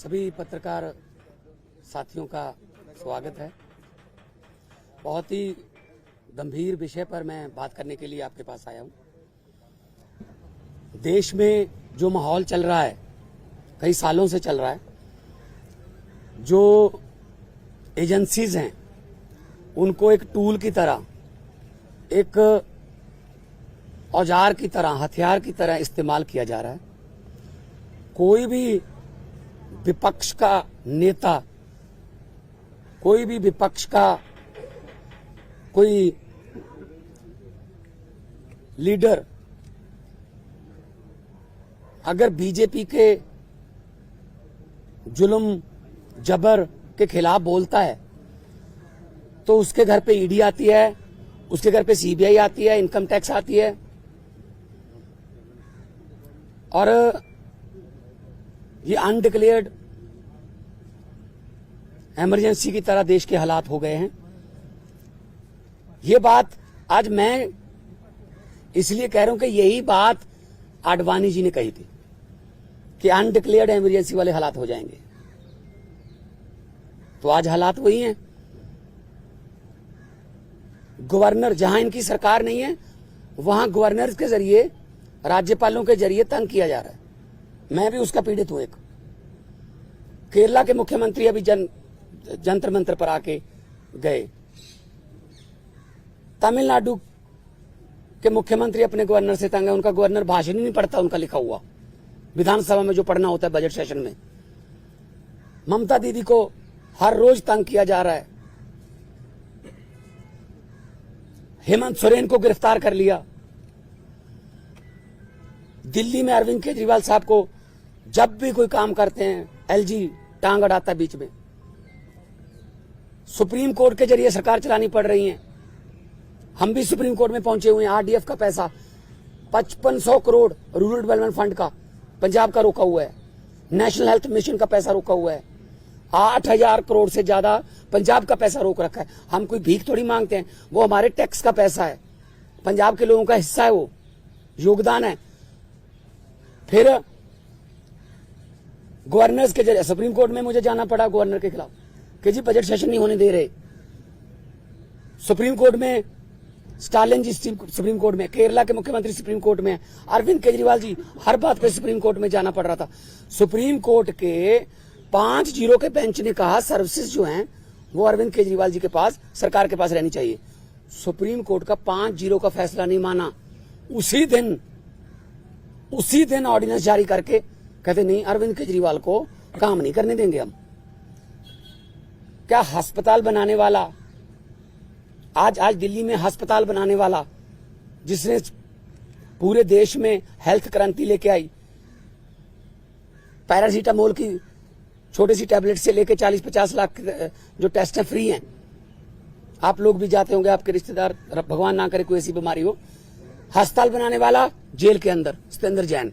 सभी पत्रकार साथियों का स्वागत है। बहुत ही गंभीर विषय पर मैं बात करने के लिए आपके पास आया हूं। देश में जो माहौल चल रहा है, कई सालों से चल रहा है, जो एजेंसीज हैं उनको एक टूल की तरह, एक औजार की तरह, हथियार की तरह इस्तेमाल किया जा रहा है। कोई भी विपक्ष का नेता, कोई भी विपक्ष का कोई लीडर अगर बीजेपी के जुल्म जबर के खिलाफ बोलता है तो उसके घर पे ईडी आती है, उसके घर पे सीबीआई आती है, इनकम टैक्स आती है। और ये अनडिक्लेयर्ड इमरजेंसी की तरह देश के हालात हो गए हैं। ये बात आज मैं इसलिए कह रहा हूं कि यही बात आडवाणी जी ने कही थी कि अनडिक्लेयर्ड इमरजेंसी वाले हालात हो जाएंगे। तो आज हालात वही हैं। गवर्नर, जहां इनकी सरकार नहीं है वहां गवर्नर के जरिए, राज्यपालों के जरिए तंग किया जा रहा है। मैं भी उसका पीड़ित हूं। एक केरला के मुख्यमंत्री अभी जंतर मंतर पर आके गए। तमिलनाडु के मुख्यमंत्री अपने गवर्नर से तंग है। उनका गवर्नर भाषण ही नहीं पढ़ता, उनका लिखा हुआ विधानसभा में जो पढ़ना होता है बजट सेशन में। ममता दीदी को हर रोज तंग किया जा रहा है। हेमंत सोरेन को गिरफ्तार कर लिया। दिल्ली में अरविंद केजरीवाल साहब को जब भी कोई काम करते हैं एलजी टांग अड़ाता है बीच में। सुप्रीम कोर्ट के जरिए सरकार चलानी पड़ रही है। हम भी सुप्रीम कोर्ट में पहुंचे हुए हैं। आरडीएफ का पैसा 5500 करोड़ रूरल डेवलपमेंट फंड का पंजाब का रोका हुआ है। नेशनल हेल्थ मिशन का पैसा रोका हुआ है। 8000 करोड़ से ज्यादा पंजाब का पैसा रोक रखा है। हम कोई भीख थोड़ी मांगते हैं, वो हमारे टैक्स का पैसा है, पंजाब के लोगों का हिस्सा है, वो योगदान है। फिर गवर्नर्स के जरिए सुप्रीम कोर्ट में मुझे जाना पड़ा गवर्नर के खिलाफ कि जी बजट सेशन नहीं होने दे रहे। सुप्रीम कोर्ट में स्टालिन जी सुप्रीम कोर्ट में, केरला के मुख्यमंत्री सुप्रीम कोर्ट में, अरविंद केजरीवाल जी, हर बात पे सुप्रीम कोर्ट में जाना पड़ रहा था। सुप्रीम कोर्ट के 5-0 के बेंच ने कहा सर्विसेज जो हैं वो अरविंद केजरीवाल जी के पास, सरकार के पास रहनी चाहिए। सुप्रीम कोर्ट का 5-0 का फैसला नहीं माना। उसी दिन ऑर्डिनेंस जारी करके कहते नहीं, अरविंद केजरीवाल को काम नहीं करने देंगे हम। क्या अस्पताल बनाने वाला, आज दिल्ली में अस्पताल बनाने वाला, जिसने पूरे देश में हेल्थ क्रांति लेके आई, पैरासीटामोल की छोटी सी टैबलेट से लेके 40-50 लाख जो टेस्ट हैं फ्री हैं। आप लोग भी जाते होंगे, आपके रिश्तेदार, भगवान ना करे कोई ऐसी बीमारी हो। अस्पताल बनाने वाला जेल के अंदर सत्येंद्र जैन।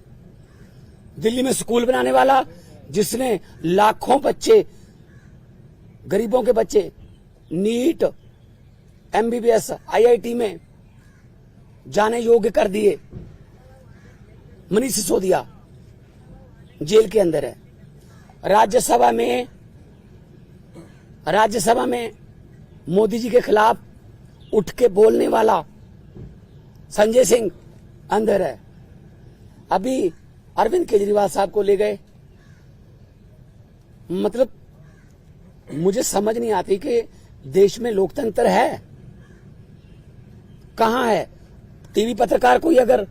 दिल्ली में स्कूल बनाने वाला, जिसने लाखों बच्चे, गरीबों के बच्चे नीट, एमबीबीएस, आईआईटी में जाने योग्य कर दिए, मनीष सिसोदिया जेल के अंदर है। राज्यसभा में मोदी जी के खिलाफ उठ के बोलने वाला संजय सिंह अंदर है। अभी अरविंद केजरीवाल साहब को ले गए। मतलब मुझे समझ नहीं आती कि देश में लोकतंत्र है कहां है। टीवी पत्रकार कोई अगर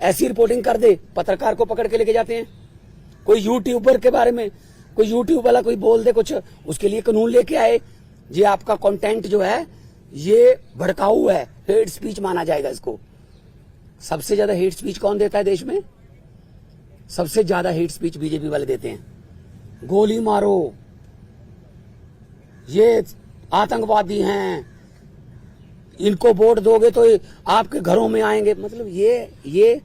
ऐसी रिपोर्टिंग कर दे, पत्रकार को पकड़ के लेके जाते हैं। कोई यूट्यूबर के बारे में, कोई यूट्यूब वाला कोई बोल दे कुछ, उसके लिए कानून लेके आए, ये आपका कंटेंट जो है ये भड़काऊ है, हेट स्पीच माना जाएगा इसको। सबसे ज्यादा हेट स्पीच कौन देता है देश में? सबसे ज्यादा हेट स्पीच बीजेपी वाले देते हैं। गोली मारो, ये आतंकवादी हैं, इनको वोट दोगे तो आपके घरों में आएंगे। मतलब ये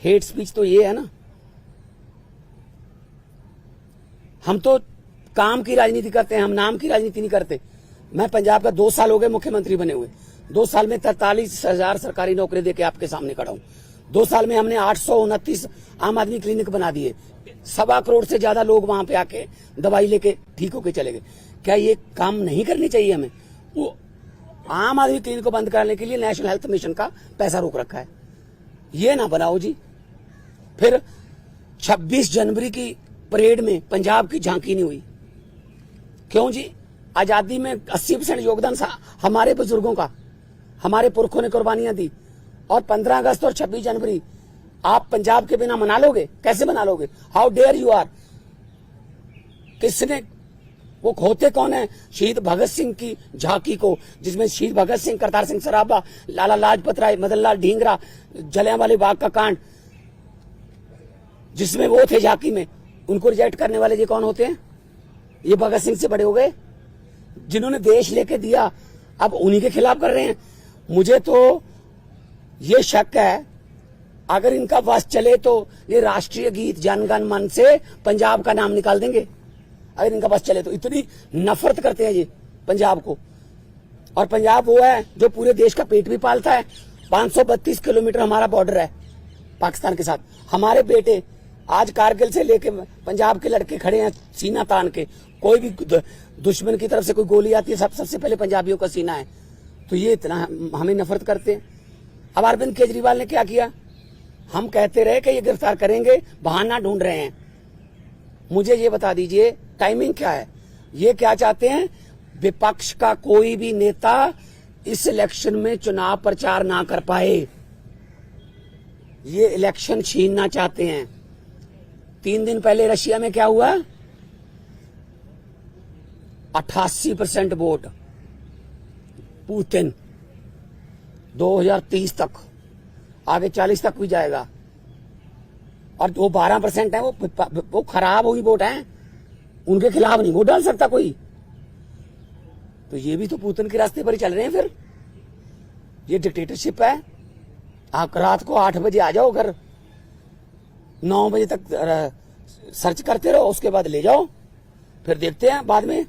हेट स्पीच तो ये है ना। हम तो काम की राजनीति करते हैं, हम नाम की राजनीति नहीं करते। मैं पंजाब का 2 साल हो गए मुख्यमंत्री बने हुए। 2 साल में 43,000 सरकारी नौकरी देके आपके सामने खड़ा हूं। 2 साल में हमने 829 आम आदमी क्लिनिक बना दिए, 1.25 करोड़ से ज्यादा लोग वहां पे आके दवाई लेके ठीक होके चले गए। क्या ये काम नहीं करनी चाहिए हमें? वो आम आदमी क्लिनिक को बंद कराने के लिए नेशनल हेल्थ मिशन का पैसा रोक रखा है। ये ना बनाओ जी। फिर 26 जनवरी की परेड में पंजाब की झांकी नहीं हुई, क्यों जी? आजादी में 80% योगदान हमारे बुजुर्गों का, हमारे पुरखों ने कुर्बानियां दी, और 15 अगस्त और 26 जनवरी आप पंजाब के बिना मना लोगे? कैसे मना लोगे? How dare you are. किसने, वो खोते कौन है शहीद भगत सिंह की झांकी को, जिसमें शहीद भगत सिंह, करतार सिंह सराभा, लाला लाजपत राय, मदन लाल ढींगरा, जलियांवाला बाग का कांड, जिसमें वो थे झांकी में, उनको रिजेक्ट करने वाले ये कौन होते हैं? ये भगत सिंह से बड़े हो गए, जिन्होंने देश लेके दिया, अब उन्हीं के खिलाफ कर रहे हैं। मुझे तो ये शक है, अगर इनका बस चले तो ये राष्ट्रीय गीत जन गण मन से पंजाब का नाम निकाल देंगे। अगर इनका बस चले तो इतनी नफरत करते हैं ये पंजाब को। और पंजाब वो है जो पूरे देश का पेट भी पालता है। 532 किलोमीटर हमारा बॉर्डर है पाकिस्तान के साथ। हमारे बेटे आज कारगिल से लेके पंजाब के लड़के खड़े हैं सीना तान के। कोई भी दुश्मन की तरफ से कोई गोली आती है, सबसे पहले पंजाबियों का सीना है। तो ये इतना हमें नफरत करते हैं। अब अरविंद केजरीवाल ने क्या किया? हम कहते रहे कि ये गिरफ्तार करेंगे, बहाना ढूंढ रहे हैं। मुझे ये बता दीजिए टाइमिंग क्या है? ये क्या चाहते हैं? विपक्ष का कोई भी नेता इस इलेक्शन में चुनाव प्रचार ना कर पाए, ये इलेक्शन छीनना चाहते हैं। 3 दिन पहले रशिया में क्या हुआ? 88% वोट पुतिन। 2030 तक, आगे 40 तक भी जाएगा। और वो 12% है, वो खराब हुई वोट है, उनके खिलाफ नहीं वोट डाल सकता कोई। तो ये भी तो पुतिन के रास्ते पर ही चल रहे हैं। फिर ये डिक्टेटरशिप है। आप रात को 8 बजे आ जाओ घर, 9 बजे तक सर्च करते रहो, उसके बाद ले जाओ, फिर देखते हैं बाद में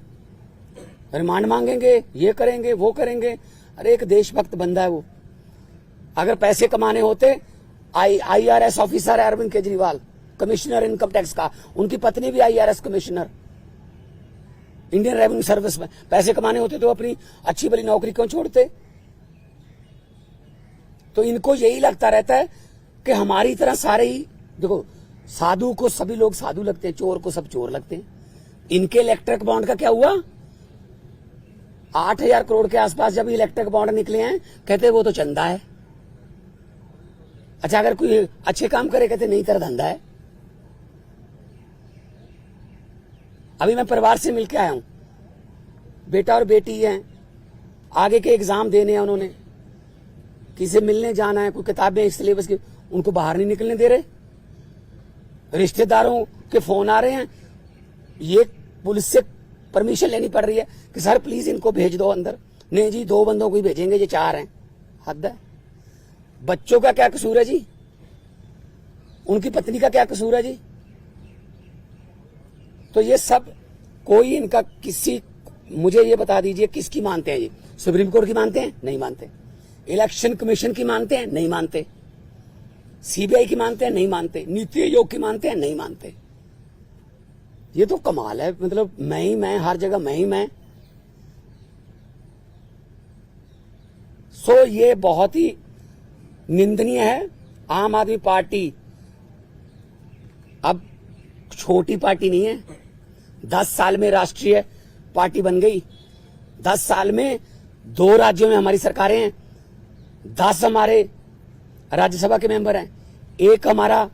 रिमांड मांगेंगे, ये करेंगे वो करेंगे। अरे एक देशभक्त बंदा है वो। अगर पैसे कमाने होते, IRS ऑफिसर है Arvind Kejriwal, commissioner income tax का, उनकी पत्नी भी IRS commissioner Indian revenue service में। पैसे कमाने होते तो अपनी अच्छी भली नौकरी क्यों छोड़ते? तो इनको यही लगता रहता है कि हमारी तरह सारे ही, देखो साधु को सभी लोग साधु लगते हैं, चोर को सब चोर लगते हैं। इनके इलेक्ट्रिक बॉन्ड का क्या हुआ? 8,000 करोड़ के आसपास जब इलेक्ट्रिक बॉन्ड निकले हैं, कहते वो तो चंदा है। अच्छा, अगर कोई अच्छे काम करे कहते नहीं तेरा धंधा है। अभी मैं परिवार से मिलके आया हूं, बेटा और बेटी हैं, आगे के एग्जाम देने हैं उन्होंने, किसी मिलने जाना है, कोई किताबें सिलेबस की, उनको बाहर नहीं निकलने दे रहे। रिश्तेदारों के फोन आ रहे हैं, ये पुलिस से परमिशन लेनी पड़ रही है कि सर प्लीज इनको भेज दो अंदर। नहीं जी, 2 बंदों को ही भेजेंगे, ये 4 हैं। हद है। बच्चों का क्या कसूर है जी? उनकी पत्नी का क्या कसूर है जी? तो ये सब कोई इनका किसी, मुझे ये बता दीजिए किसकी मानते हैं ये? सुप्रीम कोर्ट की मानते हैं? नहीं मानते। इलेक्शन कमीशन की मानते हैं? नहीं मानते। CBI की मानते हैं? नहीं मानते। नीति आयोग की मानते हैं? नहीं मानते। ये तो कमाल है। मतलब मैं ही मैं, हर जगह मैं ही मैं। सो ये बहुत ही निंदनीय है। आम आदमी पार्टी अब छोटी पार्टी नहीं है। 10 साल में राष्ट्रीय पार्टी बन गई। 10 साल में 2 राज्यों में हमारी सरकारें हैं। 10 हमारे राज्यसभा के मेंबर हैं, 1 हमारा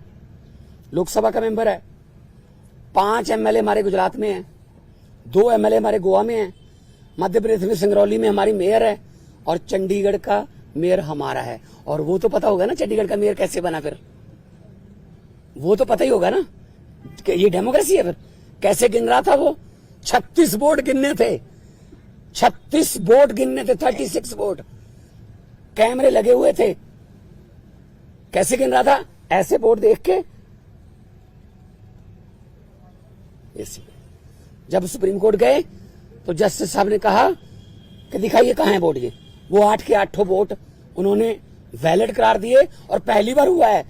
लोकसभा का मेंबर है, 5 MLA हमारे गुजरात में हैं, 2 MLA हमारे गोवा में हैं, मध्य प्रदेश में सिंगरौली में हमारी मेयर है, और चंडीगढ़ का मेयर हमारा है। और वो तो पता होगा ना चंडीगढ़ का मेयर कैसे बना? फिर वो तो पता ही होगा ना कि ये डेमोक्रेसी है। फिर कैसे गिन रहा था वो? 36 वोट गिनने थे, 36 वोट गिनने थे, 36 वोट, कैमरे लगे हुए थे। कैसे गिन रहा था? ऐसे वोट देख के। जब सुप्रीम कोर्ट गए तो जस्टिस साहब ने कहा कि दिखाइए कहां है वोट। ये वो 8 के 8 वोट उन्होंने वैलिड करार दिए। और पहली बार हुआ है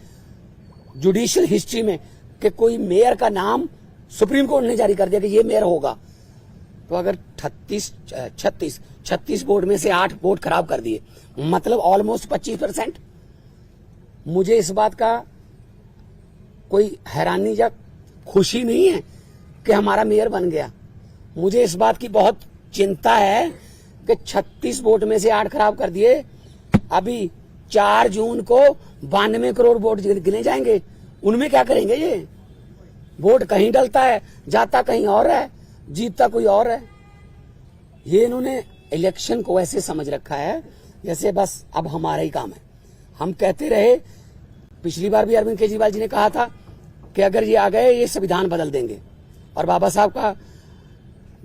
जुडिशियल हिस्ट्री में कि कोई मेयर का नाम सुप्रीम कोर्ट ने जारी कर दिया कि ये मेयर होगा, तो अगर 36 वोट में से 8 वोट खराब कर दिए, मतलब ऑलमोस्ट 25%। मुझे इस बात का कोई हैरानी या खुशी नहीं है कि हमारा मेयर बन गया। मुझे इस बात की बहुत चिंता है कि 36 वोट में से 8 खराब कर दिए। अभी 4 जून को 92 करोड़ वोट गिने जाएंगे, उनमें क्या करेंगे? ये वोट कहीं डलता है, जाता कहीं और है, जीतता कोई और है। ये इन्होंने इलेक्शन को ऐसे समझ रखा है जैसे बस अब हमारा ही काम है। हम कहते रहे, पिछली बार भी अरविंद केजरीवाल जी ने कहा था कि अगर ये आ गए ये संविधान बदल देंगे, और बाबा साहब का,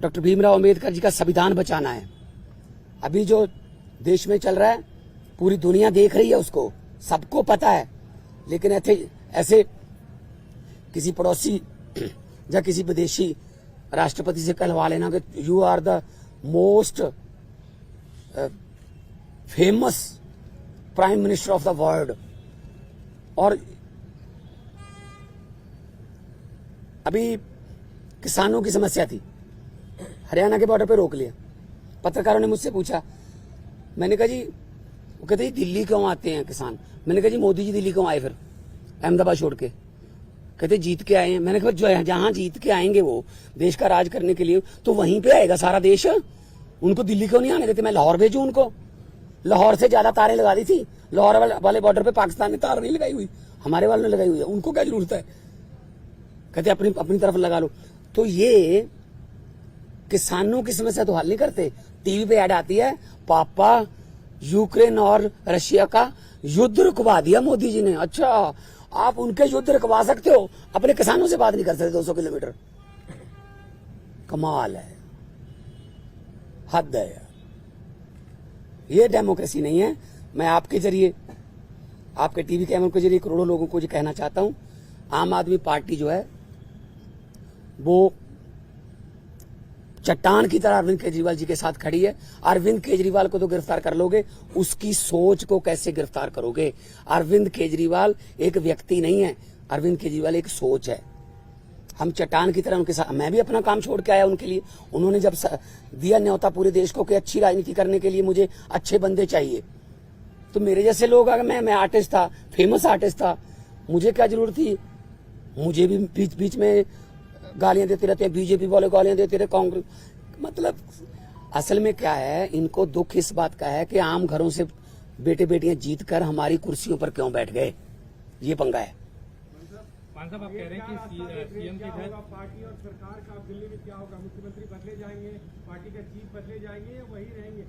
डॉक्टर भीमराव अंबेडकर जी का संविधान बचाना है। अभी जो देश में चल रहा है पूरी दुनिया देख रही है, उसको सबको पता है, लेकिन ऐसे किसी पड़ोसी या किसी विदेशी राष्ट्रपति से कहलवा लेना कि you are the most famous prime minister of the world. और अभी किसानों की समस्या थी, हरियाणा के बॉर्डर पे रोक लिया। पत्रकारों ने मुझसे पूछा, मैंने कहा जी, वो कहते हैं दिल्ली क्यों आते हैं किसान? मैंने कहा जी मोदी जी दिल्ली क्यों आए फिर अहमदाबाद छोड़ के? कहते जीत के आए हैं। मैंने कहा जो जहां जीत के आएंगे वो देश का राज करने के लिए, तो वहीं पे आएगा सारा देश, उनको दिल्ली क्यों नहीं आने देते? मैं लाहौर भेजूं उनको? लाहौर से ज्यादा तारें लगा दी थी, लाहौर वाले बॉर्डर पे पाकिस्तान ने तार नहीं लगाई हुई, हमारे वालों ने लगाई हुई है, उनको क्या जरूरत है? कहते अपनी तरफ लगा लो। तो ये किसानों की समस्या तो हल नहीं करते। टीवी पे ऐड आती है, पापा यूक्रेन और रशिया का युद्ध रुकवा दिया मोदी जी ने। अच्छा, आप उनके युद्ध रुकवा सकते हो, अपने किसानों से बात नहीं कर सकते 200 किलोमीटर? कमाल है, हद है यार। ये डेमोक्रेसी नहीं है। मैं आपके जरिए, आपके टीवी कैमरों के जरिए करोड़ों लोगों को ये कहना चाहता हूं, आम आदमी पार्टी जो है वो चट्टान की तरह अरविंद केजरीवाल जी के साथ खड़ी है। अरविंद केजरीवाल को तो गिरफ्तार कर लोगे, उसकी सोच को कैसे गिरफ्तार करोगे? अरविंद केजरीवाल एक व्यक्ति नहीं है, अरविंद केजरीवाल एक सोच है। हम चट्टान की तरह उनके साथ, मैं भी अपना काम छोड़ के आया उनके लिए। उन्होंने जब दिया न्योता पूरे देश को कि अच्छी राजनीति करने के लिए मुझे अच्छे बंदे चाहिए, तो मेरे जैसे लोग, अगर मैं आर्टिस्ट था, फेमस आर्टिस्ट था, मुझे क्या जरूरत थी? मुझे भी बीच बीच में गालियां देते रहते हैं, बीजेपी वाले गालियां देते रहे, कांग्रेस। मतलब असल में क्या है, इनको दुख इस बात का है कि आम घरों से बेटे बेटियां जीत कर हमारी कुर्सियों पर क्यों बैठ गए, ये पंगा है। साहब आप कह रहे हैं कि सीएम की पार्टी और सरकार का दिल्ली में क्या होगा? मुख्यमंत्री बदले जाएंगे, पार्टी का चीफ बदले जाएंगे या वही रहेंगे?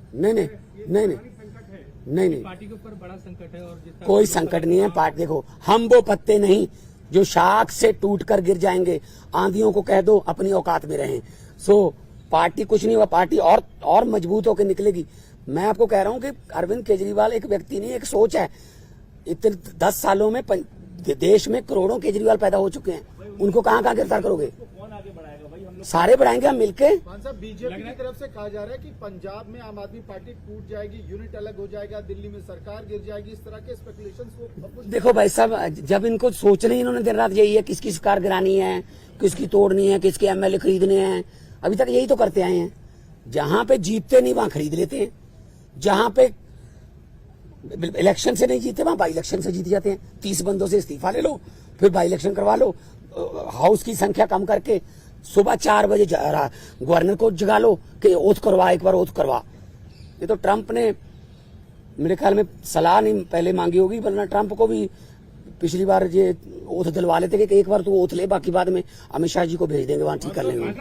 नहीं, पार्टी के ऊपर बड़ा संकट है। और कोई संकट नहीं है। पार्टी देखो, हम वो पत्ते नहीं जो शाख से टूटकर गिर जाएंगे। आंधियों को कह दो अपनी औकात में रहें। सो पार्टी कुछ नहीं हुआ, पार्टी और मजबूत होकर निकलेगी। मैं आपको कह रहा हूं कि अरविंद केजरीवाल एक व्यक्ति नहीं, एक सोच है। इतने 10 सालों में देश में करोड़ों केजरीवाल पैदा हो चुके हैं, उनको कहां गिरफ्तार करोगे? कौन आगे बढ़ाएगा भाई? हम लोग सारे बढ़ाएंगे हम मिलके। साहब, बीजेपी की तरफ से कहा जा रहा है कि पंजाब में आम आदमी पार्टी टूट जाएगी, यूनिट अलग हो जाएगा, दिल्ली में सरकार गिर जाएगी, इस तरह के स्पेकुलेशंस को। देखो भाई साहब, जब इनको सोचना ही इन्होंने दिन रात यही है, किसकी सरकार गिरानी है, किसकी तोड़नी है, किसके एमएलए खरीदने हैं, अभी तक यही तो करते आए हैं। जहां पे जीतते नहीं वहां खरीद लेते हैं, जहां पे इलेक्शन से नहीं जीते वहां बाई इलेक्शन से जीत जाते हैं। 30 बंदों से इस्तीफा ले लो, फिर बाई इलेक्शन करवा लो, हाउस की संख्या कम करके सुबह 4 बजे गवर्नर को जगा लो कि ओथ करवा, एक बार ओथ करवा। ये तो ट्रंप ने मेरे ख्याल में सलाह नहीं पहले मांगी होगी, वरना ट्रंप को भी पिछली बार ये ओथ दिलवा लेते कि एक बार तो ओथ ले, बाकी बाद में अमित शाह जी को भेज देंगे, वहां ठीक कर लेंगे।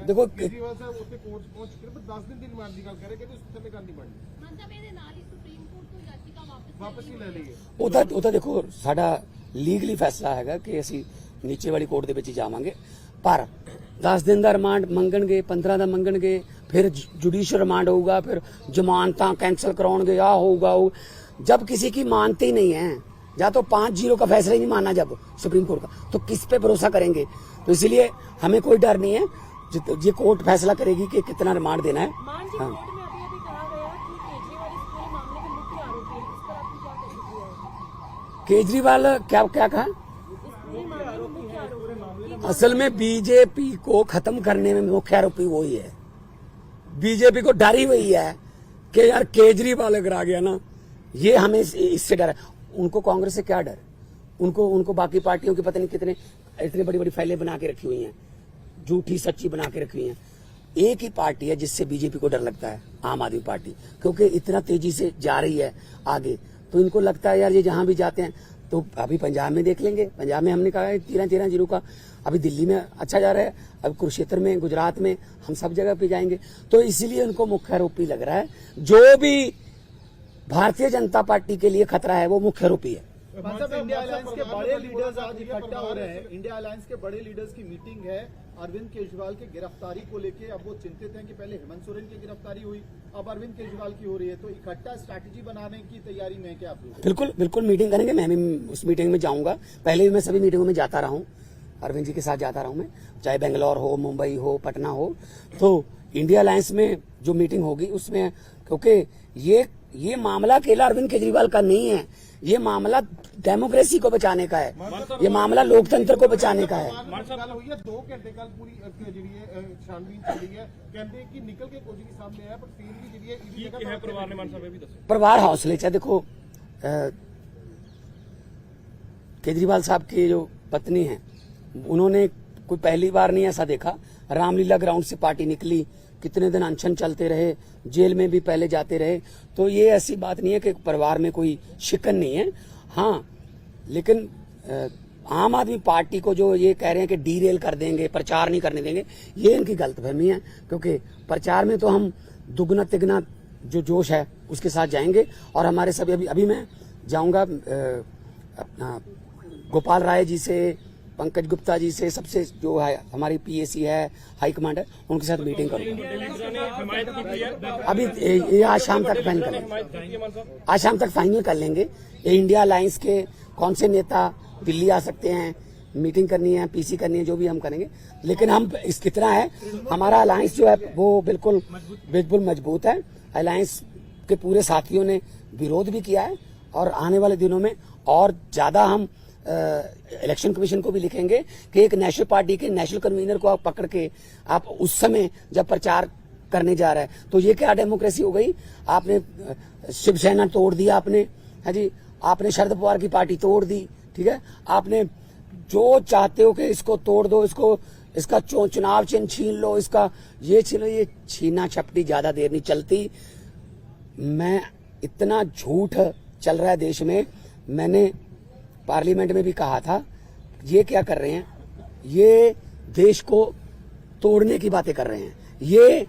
देखो ਉਹ ਤਾਂ ਦੇਖੋ ਸਾਡਾ ਲੀਗਲੀ ਫੈਸਲਾ ਹੈਗਾ ਕਿ ਅਸੀਂ ਨੀਚੇ ਵਾਲੀ ਕੋਰਟ ਦੇ ਵਿੱਚ ਹੀ ਜਾਵਾਂਗੇ, ਪਰ 10 दिन ਦਾ ਰਿਮਾਂਡ ਮੰਗਣਗੇ, 15 ਦਾ ਮੰਗਣਗੇ, फिर जुडिशियल रिमांड होगा, फिर जमानत कैंसिल कराओगे, आ होगा। जब किसी की मानते ही नहीं है, या तो 5-0 का फैसला ही नहीं माना जब सुप्रीम कोर्ट का, तो किस पे भरोसा करेंगे? तो इसलिए हमें कोई डर नहीं है, ये कोर्ट फैसला करेगी कि कितना रिमांड देना है। हाँ। केजरीवाल क्या क्या कहा? असल में बीजेपी को खत्म करने में मुख्य आरोपी वही है। बीजेपी को डर ही वही है कि यार केजरीवाल अगर आ गया ना, ये हमें इससे डर है। उनको कांग्रेस से क्या डर? उनको बाकी पार्टियों की पता नहीं कितने इतनी बड़ी बड़ी फाइलें बना के रखी हुई हैं, झूठी सच्ची बना के रखी हुई हैं। एक ही पार्टी है जिससे बीजेपी को डर लगता है, आम आदमी पार्टी, क्योंकि इतना तेजी से जा रही है आगे। तो इनको लगता है यार ये जहां भी जाते हैं, तो अभी पंजाब में देख लेंगे। पंजाब में हमने कहा है 13 जीरो का, अभी दिल्ली में अच्छा जा रहा है, अब कुरुक्षेत्र में, गुजरात में, हम सब जगह पे जाएंगे। तो इसीलिए उनको मुख्य आरोपी लग रहा है। जो भी भारतीय जनता पार्टी के लिए खतरा है वो मुख्य आरोपी है। मतलब इंडिया अलायंस के बड़े लीडर्स आज इकट्ठा हो रहे हैं। इंडिया अलायंस के बड़े लीडर्स की मीटिंग है अरविंद केजरीवाल की गिरफ्तारी को लेके। अब वो चिंतित हैं कि पहले हेमंत सोरेन की गिरफ्तारी हुई, अब अरविंद केजरीवाल की हो रही है, तो इकट्ठा स्ट्रैटेजी बनाने की तैयारी में क्या आप लोग? बिल्कुल बिल्कुल मीटिंग करेंगे। मैं भी उस मीटिंग में जाऊंगा। पहले भी मैं सभी मीटिंगों में जाता रहा हूं, अरविंद जी के साथ जाता रहा हूं मैं, चाहे बेंगलोर हो, मुंबई हो, पटना हो। तो इंडिया अलायंस में जो मीटिंग होगी उसमें, क्योंकि ये मामला अकेला अरविंद केजरीवाल का नहीं है, ये मामला डेमोक्रेसी को बचाने का है, ये मामला लोकतंत्र को बचाने का है। 2 घंटे कल पूरी छानबीन चली है, कहते कि निकल के कुछ नहीं सामने आया, पर फिर भी है परिवार ने मान साहब भी दसो परिवार हौसले च देखो, केजरीवाल साहब की जो पत्नी है, उन्होंने कोई पहली बार नहीं ऐसा देखा। रामलीला ग्राउंड से पार्टी निकली, कितने दिन अनशन चलते रहे, जेल में भी पहले जाते रहे। तो ये ऐसी बात नहीं है कि परिवार में कोई शिकन नहीं है। हाँ, लेकिन आम आदमी पार्टी को जो ये कह रहे हैं कि डीरेल कर देंगे, प्रचार नहीं करने देंगे, ये इनकी गलतफहमी है। क्योंकि प्रचार में तो हम दुगना तिगना जो जोश है उसके साथ जाएंगे। और हमारे सभी अभी मैं जाऊंगा अपना गोपाल राय जी से, पंकज गुप्ता जी से, सबसे जो है हमारी पीएसी है, हाईकमांड है, उनके साथ मीटिंग करूंगा। अभी ये आज शाम तक फाइनल कर लेंगे, आज शाम तक फाइनल कर लेंगे। ये इंडिया अलायंस के कौन से नेता दिल्ली आ सकते हैं, मीटिंग करनी है, पीसी करनी है, जो भी हम करेंगे। लेकिन हम इस कितना है, हमारा अलायंस जो है वो बिल्कुल मजबूत है। अलायंस के पूरे साथियों ने विरोध भी किया है, और आने वाले दिनों में और ज्यादा हम इलेक्शन कमीशन को भी लिखेंगे कि एक नेशनल पार्टी के नेशनल कन्वीनर को आप पकड़ के आप उस समय जब प्रचार करने जा रहे हैं, तो ये क्या डेमोक्रेसी हो गई? आपने शिवसेना तोड़ दिया, आपने, है जी, आपने शरद पवार की पार्टी तोड़ दी, ठीक है, आपने जो चाहते हो कि इसको तोड़ दो, इसका चुनाव चिन्ह छीन लो, इसका ये छीन लो, ये छीना छपटी ज्यादा देर नहीं चलती। मैं इतना झूठ चल रहा है देश में, मैंने पार्लियामेंट में भी कहा था, ये क्या कर रहे हैं, ये देश को तोड़ने की बातें कर रहे हैं। ये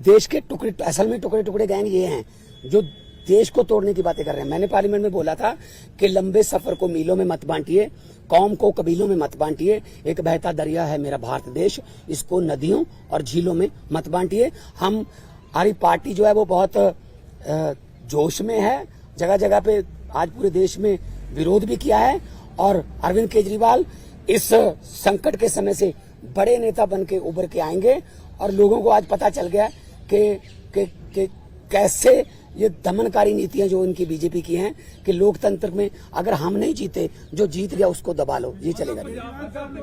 देश के टुकड़े, असल में टुकड़े गैंग ये हैं जो देश को तोड़ने की बातें कर रहे हैं। मैंने पार्लियामेंट में बोला था कि लंबे सफर को मीलों में मत बांटिए, कौम को कबीलों में मत बांटिए। एक बहता दरिया है मेरा भारत देश, इसको नदियों और झीलों में मत बांटिए। हमारी पार्टी जो है वो बहुत जोश में है, जगह जगह पे आज पूरे देश में विरोध भी किया है। और अरविंद केजरीवाल इस संकट के समय से बड़े नेता बन के उभर के आएंगे। और लोगों को आज पता चल गया कि कैसे ये दमनकारी नीतियां जो इनकी बीजेपी की हैं, कि लोकतंत्र में अगर हम नहीं जीते, जो जीत गया उसको दबा लो, ये चलेगा नहीं। आपके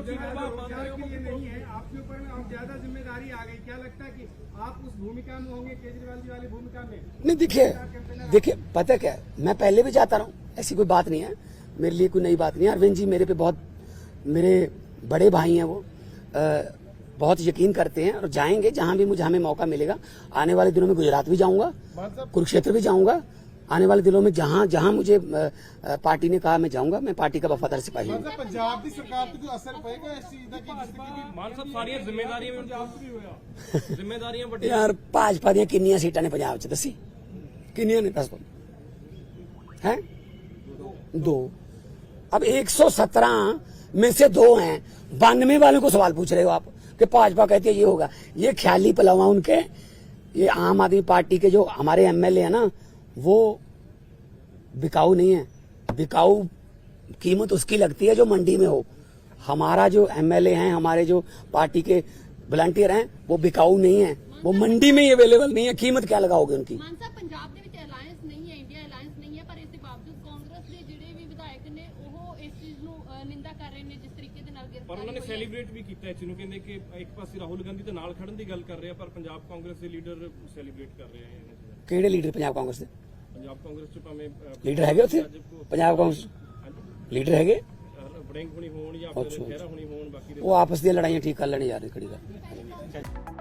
ऊपर में अब ज्यादा जिम्मेदारी आ गई, क्या लगता है कि आप उस भूमिका में होंगे, केजरीवाल जी वाली भूमिका में? नहीं, देखिए पता क्या है, मैं पहले भी जाता रहा हूँ, ऐसी कोई बात नहीं है, मेरे लिए कोई नई बात नहीं है। अरविंद जी मेरे पे बहुत, मेरे बड़े भाई हैं, वो बहुत यकीन करते हैं, और जाएंगे जहां भी हमें मौका मिलेगा। आने वाले दिनों में गुजरात भी जाऊंगा, कुरुक्षेत्र भी जाऊंगा। आने वाले दिनों में जहां मुझे पार्टी ने कहा मैं जाऊंगा। मैं पार्टी का वफादार सिपाही हूँ। पंजाब की सरकार पे जो असर पड़ेगा इस चीज का, मान साहब सारी जिम्मेदारियां बड़ी यार भाजपा दी किन्नियां सीटां ने पंजाब च दसी, किन्नियां ने दस दो हैं? 2। अब 117 में से 2 हैं। 92 वालों को सवाल पूछ रहे हो आप कि भाजपा कहती है ये होगा। ये ख्याली पलावा उनके, ये आम आदमी पार्टी के जो हमारे एमएलए है ना, वो बिकाऊ नहीं है। बिकाऊ कीमत उसकी लगती है जो मंडी में हो। हमारा जो एमएलए हैं, हमारे जो पार्टी के वॉलंटियर हैं, वो बिकाऊ नहीं है, वो मंडी में ही अवेलेबल नहीं है। कीमत क्या लगाओगे उनकी? मान साहब पंजाब ਦੇ ਵਿੱਚ ਅਲਾਈਅੰਸ ਨਹੀਂ ਹੈ, ਇੰਡੀਆ ਅਲਾਈਅੰਸ ਨਹੀਂ ਹੈ, ਪਰ ਇਸ ਦੇ ਬਾਵਜੂਦ ਕਾਂਗਰਸ ਦੇ ਜਿਹੜੇ ਵੀ ਵਿਧਾਇਕ ਨਿੰਦਾ ਕਰ ਰਹੇ ਨੇ ਜਿਸ ਤਰੀਕੇ ਦੇ ਨਾਲ ਪਰ ਗ੍ਰਿਫਤਾਰੀ ਉਹਨਾਂ ਨੇ ਹੋਈ ਹੈ। ਸੈਲੀਬ੍ਰੇਟ ਵੀ ਕੀਤਾ ਇਸ ਨੂੰ, ਕਹਿੰਦੇ ਕਿ ਇੱਕ ਪਾਸੇ ਰਾਹੁਲ ਗਾਂਧੀ ਦੇ ਨਾਲ ਖੜਨ ਦੀ ਗੱਲ ਕਰ ਰਹੇ ਆ ਪਰ ਪੰਜਾਬ ਕਾਂਗਰਸ ਦੇ ਲੀਡਰ ਸੈਲੀਬ੍ਰੇਟ ਕਰ ਰਹੇ ਆ ਇਹਨਾਂ ਚੀਜ਼ਾਂ। ਕਿਹੜੇ ਲੀਡਰ ਪੰਜਾਬ ਕਾਂਗਰਸ ਦੇ ਪੰਜਾਬ ਕਾਂਗਰਸ ਚ ਭਾਵੇਂ ਲੀਡਰ ਹੈਗੇ ਉੱਥੇ ਪੰਜਾਬ ਕਾਂਗਰਸ ਲੀਡਰ ਹੈਗੇ ਵੜਿੰਗ ਹੋਣੀ ਹੋਣ ਜਾਂ ਫਿਰ ਅੱਛਾ। ਖਹਿਰਾ ਹੋਣੀ ਹੋਣ, ਬਾਕੀ ਦੇ ਉਹ ਆਪਸ ਦੀਆਂ ਲੜਾਈਆਂ ਠੀਕ ਕਰ ਲੈਣੇ ਯਾਰ, ਖੜੀ ਗੱਲ।